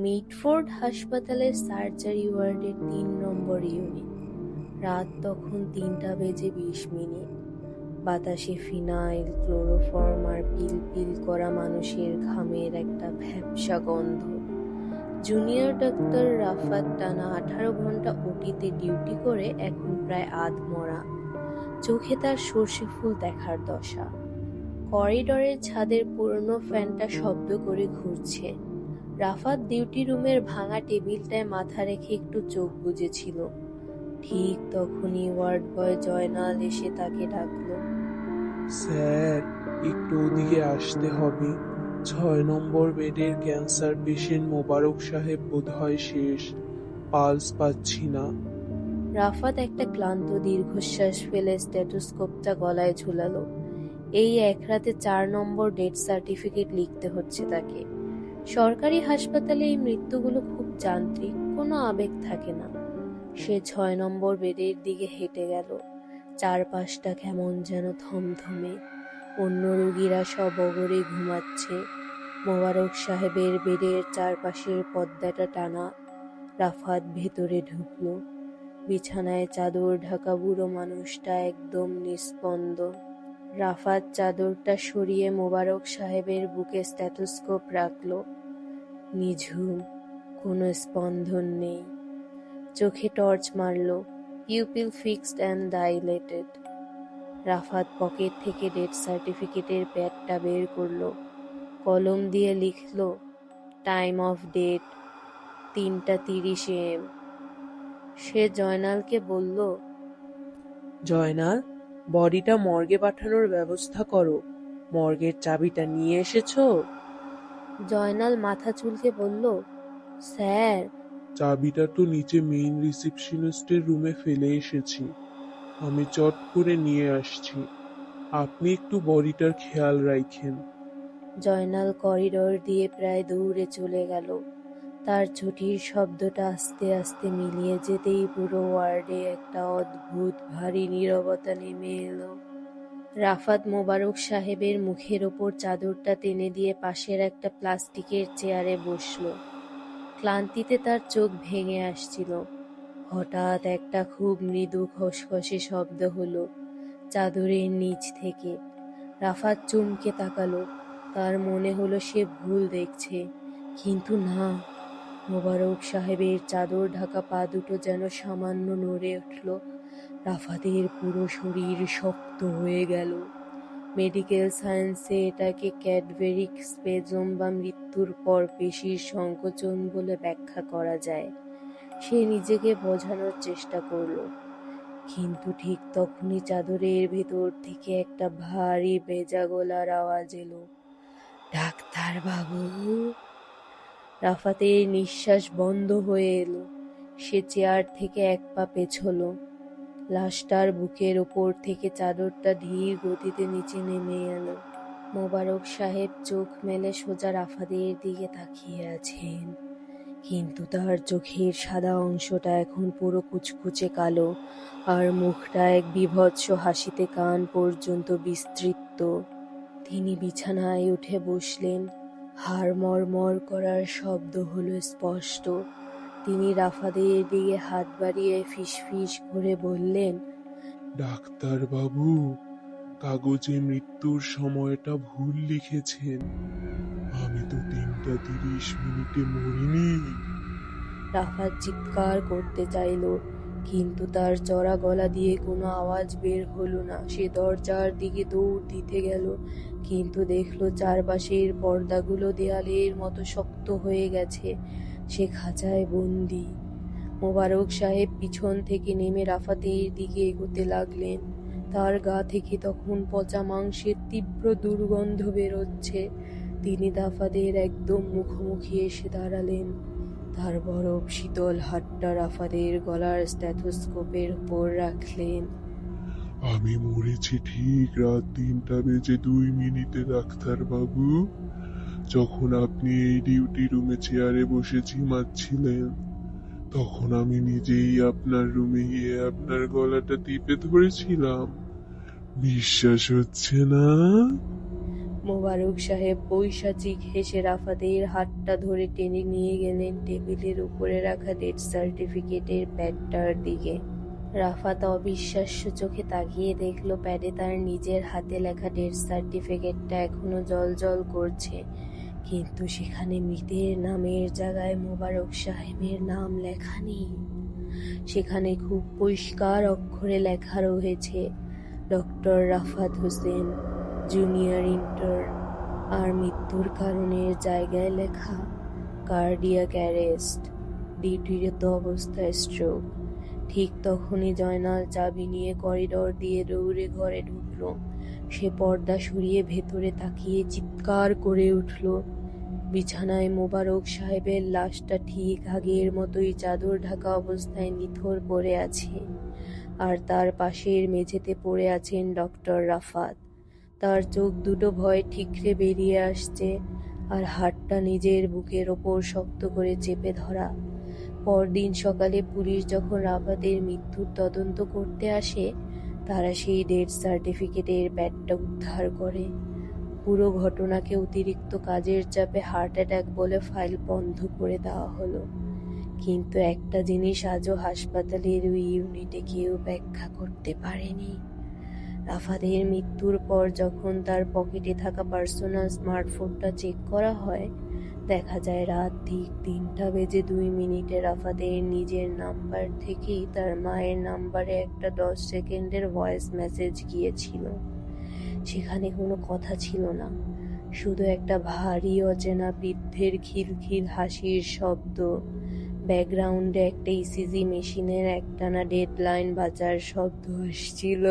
মিডফোর্ড হাসপাতালের সার্জারি ওয়ার্ডের ৩ নম্বর ইউনিট। রাত তখন ৩টা বেজে ২০ মিনিট। বাতাসে ফিনাইল, ক্লোরোফর্ম আর পিল পিল করা মানুষের ঘামের একটা ভ্যাপসা গন্ধ। জুনিয়র ডাক্তার রাফাত টানা ১৮ ঘন্টা ওটিতে ডিউটি করে এখন প্রায় আধমরা। চোখে তার সর্ষে ফুল দেখার দশা। করিডরের ছাদের পুরনো ফ্যানটা শব্দ করে ঘুরছে। রাফাত ডিউটি রুমের ভাঙা টেবিলটায় মাথা রেখে একটু চোখ বুজেছিল। ঠিক তখনই ওয়ার্ড বয় জয়নাল এসে তাকে ডাকলো। স্যার, একটু ওদিকে আসতে হবে। ৬ নম্বর বেডের ক্যান্সার পেশেন্ট মোবারক সাহেব বোধহয় শেষ। পালস পাচ্ছি না। রাফাত একটা ক্লান্ত দীর্ঘশ্বাস ফেলে স্টেথোস্কোপটা গলায় ঝুলালো। এই এক রাতে ৪ নম্বর ডেথ সার্টিফিকেট লিখতে হচ্ছে তাকে। সরকারি হাসপাতালে এই মৃত্যুগুলো খুব যান্ত্রিক, কোনো আবেগ থাকে না। সে ৬ নম্বর বেডের দিকে হেঁটে গেল। চারপাশটা কেমন যেন থমথমে। অন্য রোগীরা সব অগরে ঘুমাচ্ছে। মোবারক সাহেবের বেডের চারপাশের পর্দাটা টানা। রাফাত ভেতরে ঢুকল। বিছানায় চাদর ঢাকা বুড়ো মানুষটা একদম নিস্পন্দন। রাফাত চাদরটা সরিয়ে মোবারক সাহেবের বুকে স্টেথোস্কোপ রাখল। নিঝুম, কোনো স্পন্দন নেই। চোখে টর্চ মারল। Pupil fixed and dilated. Rafat পকেট থেকে ডেথ সার্টিফিকেটের প্যাডটা বের করল। কলম দিয়ে লিখল, টাইম অফ ডেট ৩টা ৩০ AM। সে জয়নালকে বলল, জয়নাল, বডিটা মর্গে পাঠানোর ব্যবস্থা করো। মর্গের চাবিটা নিয়ে এসেছো? জয়নাল মাথা চুলকে বলল, স্যার। চাবিটা তো নিচে মেইন রিসেপশনিস্টের রুমে ফেলে এসেছি। আমি চট করে নিয়ে আসছি। আপনি একটু বডিটার খেয়াল রাখেন। জয়নাল করিডর দিয়ে প্রায় দৌড়ে চলে গেল। তার ছুটির শব্দটা আস্তে আস্তে মিলিয়ে যেতেই পুরো ওয়ার্ডে একটা অদ্ভুত ভারী নীরবতা নেমে এলো। রাফাত মোবারক সাহেবের মুখের ওপর চাদরটা টেনে দিয়ে পাশের একটা প্লাস্টিকের চেয়ারে বসল। ক্লান্তিতে তার চোখ ভেঙে আসছিল। হঠাৎ একটা খুব মৃদু খসখসে শব্দ হলো চাদরের নিচ থেকে। রাফাত চমকে তাকালো। তার মনে হলো সে ভুল দেখছে, কিন্তু না। মোবারক সাহেবের চাদর ঢাকা পা দুটো যেন সামান্য নড়ে উঠল। রাফাতের পুরো শরীর শক্ত হয়ে গেল। মেডিকেল সায়েন্সে এটাকে ক্যাডভেরিক স্পেজম বা মৃত্যুর পর পেশির সংকোচন বলে ব্যাখ্যা করা যায়। সে নিজেকে বোঝানোর চেষ্টা করল, কিন্তু ঠিক তখনই চাদরের ভেতর থেকে একটা ভারী ভেজা গলার আওয়াজ এলো, ডাক্তার বাবু। রাফাতের নিঃশ্বাস বন্ধ হয়ে এলো। সে চেয়ার থেকে এক পা পেছলো। লাশটার বুকের ওপর থেকে চাদরটা ধীর গতিতে নিচে নেমে এলো। মোবারক সাহেব চোখ মেলে সোজা রাফাতের দিকে তাকিয়ে আছেন, কিন্তু তার চোখের সাদা অংশটা এখন পুরো কুচকুচে কালো, আর মুখটা এক বীভৎস হাসিতে কান পর্যন্ত বিস্তৃত। তিনি বিছানায় উঠে বসলেন। হাড় মরমর করার শব্দ হলো স্পষ্ট। তিনি রাফাতের দিকে হাত বাড়িয়ে ফিসফিস করে বললেন, ডাক্তার বাবু, কাগজে মৃত্যুর সময়টা ভুল লিখেছেন। আমি তো ৩টা ৩০ মরিনি। রাফাত চিৎকার করতে চাইল, কিন্তু তার চড়া গলা দিয়ে কোনো আওয়াজ বের হলো না। সে দরজার দিকে দৌড় দিতে গেল, কিন্তু দেখলো চারপাশের পর্দাগুলো দেয়ালের মতো শক্ত হয়ে গেছে। সে খাঁচায় বন্দি। মোবারক সাহেব পিছন থেকে নেমে রাফাতের দিকে এগোতে লাগলেন। তার গা থেকে তখন পচা মাংসের তীব্র দুর্গন্ধ বেরোচ্ছে। তিনি রাফাতের একদম মুখোমুখি এসে দাঁড়ালেন। তার বরফ শীতল হাতটা রাফাতের গলার স্টেথোস্কোপের উপর রাখলেন। আমি মরেছি ঠিক রাত ৩টা বেজে ২ মিনিটে, ডাক্তার বাবু, যখন আপনি এই ডিউটি রুমে চেয়ারে বসে ঝিমাচ্ছিলেন। তখন আমি নিজেই আপনার রুমে গিয়ে আপনার গলাটা টিপে ধরেছিলাম। বিশ্বাস হচ্ছে না? মোবারক সাহেব পৈশাচিক হেসে রাফাতের হাতটা ধরে টেনে নিয়ে গেলেন টেবিলের উপরে রাখা ডেথ সার্টিফিকেটের প্যাডটার দিকে। রাফাত অবিশ্বাস্য চোখে তাকিয়ে দেখল প্যাডে তার নিজের হাতে লেখা ডেথ সার্টিফিকেটটা এখনো জ্বলজ্বল করছে, কিন্তু সেখানে মৃতের নামের জায়গায় মোবারক সাহেবের নাম লেখা নেই। সেখানে খুব পরিষ্কার অক্ষরে লেখা রয়েছে doctor Rafat Hossain, junior intern, আর মৃত্যুর কারণের জায়গায় লেখা কার্ডিয়াক অ্যারেস্ট, ডিউটিরত অবস্থায় স্ট্রোক। ঠিক তখনই জয়নাল চাবি নিয়ে করিডর দিয়ে দৌড়ে ঘরে ঢুকল। সে পর্দা সরিয়ে ভেতরে তাকিয়ে চিৎকার করে উঠল। বিছানায় মোবারক সাহেবের লাশটা ঠিক আগের মতোই চাদর ঢাকা অবস্থায় নিথর পড়ে আছে, আর তার পাশের মেঝেতে পড়ে আছেন ডক্টর রাফাত। তার চোখ দুটো ভয়ে ঠিকরে বেরিয়ে আসছে, আর হাতটা নিজের বুকের ওপর শক্ত করে চেপে ধরা। পরদিন সকালে পুলিশ যখন রাফাতের মৃত্যুর তদন্ত করতে আসে, তারা সেই ডেথ সার্টিফিকেটের প্যাডটা উদ্ধার করে। পুরো ঘটনাকে অতিরিক্ত কাজের চাপে হার্ট অ্যাটাক বলে ফাইল বন্ধ করে দেওয়া হলো। কিন্তু একটা জিনিস আজও হাসপাতালের ওই ইউনিটে কেউ ব্যাখ্যা করতে পারেনি। রাফাতের মৃত্যুর পর যখন তার পকেটে থাকা পার্সোনাল স্মার্টফোনটা চেক করা হয়, দেখা যায় রাত ঠিক 3:02 রাফাতের নিজের নাম্বার থেকেই তার মায়ের নাম্বারে একটা 10 সেকেন্ডের ভয়েস মেসেজ গিয়েছিল। সেখানে কোনো কথা ছিল না, শুধু একটা ভারী অচেনা বৃদ্ধের খিলখিল হাসির শব্দ, ব্যাকগ্রাউন্ডে একটা ইসিজি মেশিনের একটানা ডেডলাইন বাজার শব্দ আসছিল।